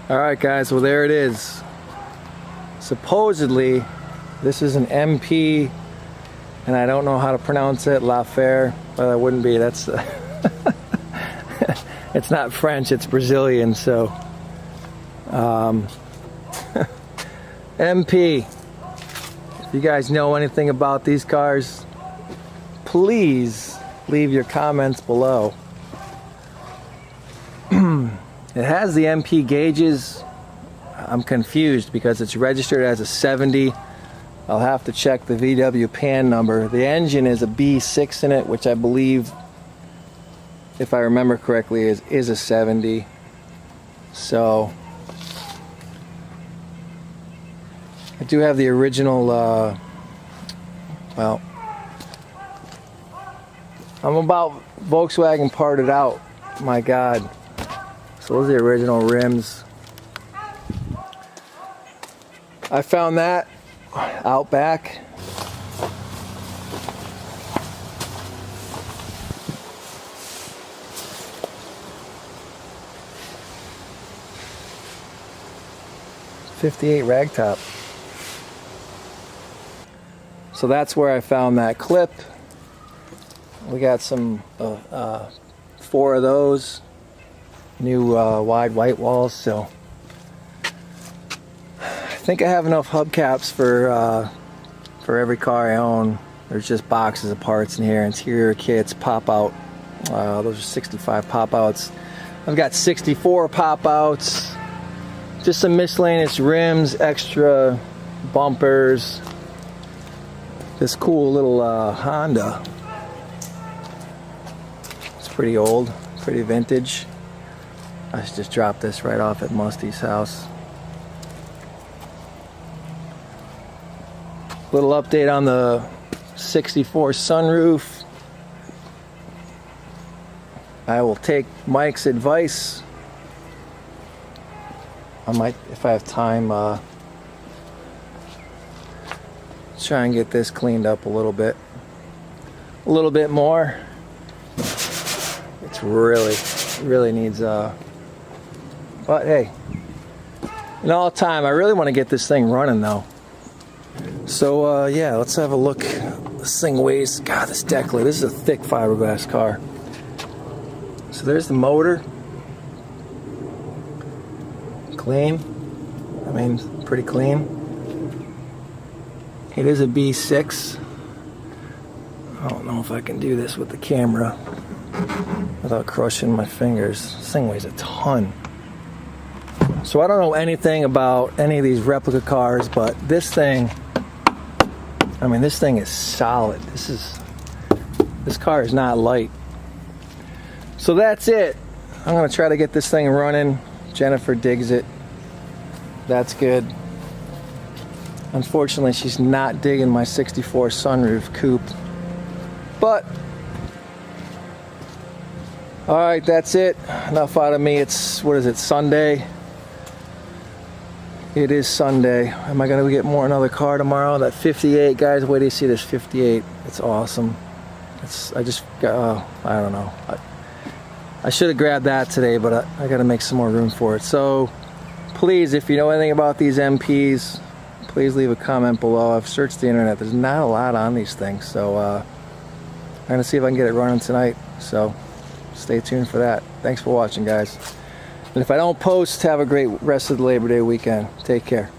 Alright guys, well there it is. Supposedly this is an MP, and I don't know how to pronounce it, LAFER, but that wouldn't be, that's it's not French, it's Brazilian, so MP. If you guys know anything about these cars, please leave your comments below. It has the MP gauges. I'm confused because it's registered as a 70. I'll have to check the VW pan number. The engine is a B6 in it, which I believe, if I remember correctly, is a 70. So I do have the original, well, I'm about Volkswagen parted out, my God. So those are the original rims. I found that out back. '58 Ragtop. So that's where I found that clip. We got some 4 of those new wide white walls, so I think I have enough hubcaps for every car I own. There's just boxes of parts in here, interior kits, pop out. Those are 65 pop outs. I've got 64 pop outs, just some miscellaneous rims, extra bumpers, this cool little Honda. It's pretty old, pretty vintage. I should just drop this right off at Musty's house. Little update on the 64 sunroof. I will take Mike's advice. I might, if I have time, try and get this cleaned up a little bit more. It's really needs but hey, in all time, I really want to get this thing running though. So yeah, let's have a look. This thing weighs, God, this deck lid. This is a thick fiberglass car. So there's the motor. Clean. I mean, pretty clean. It is a B6. I don't know if I can do this with the camera without crushing my fingers. This thing weighs a ton. So I don't know anything about any of these replica cars, but this thing, I mean, this thing is solid. This car is not light. So that's it. I'm gonna try to get this thing running. Jennifer digs it. That's good. Unfortunately, she's not digging my 64 sunroof coupe. But all right, that's it. Enough out of me. It's, what is it, Sunday? It is Sunday. Am I gonna get another car tomorrow? That 58, guys, wait till you see this 58. It's awesome. I just got, I don't know. I should have grabbed that today, but I gotta make some more room for it. So please, if you know anything about these MPs, please leave a comment below. I've searched the internet. There's not a lot on these things, so I'm gonna see if I can get it running tonight. So stay tuned for that. Thanks for watching, guys. And if I don't post, have a great rest of the Labor Day weekend. Take care.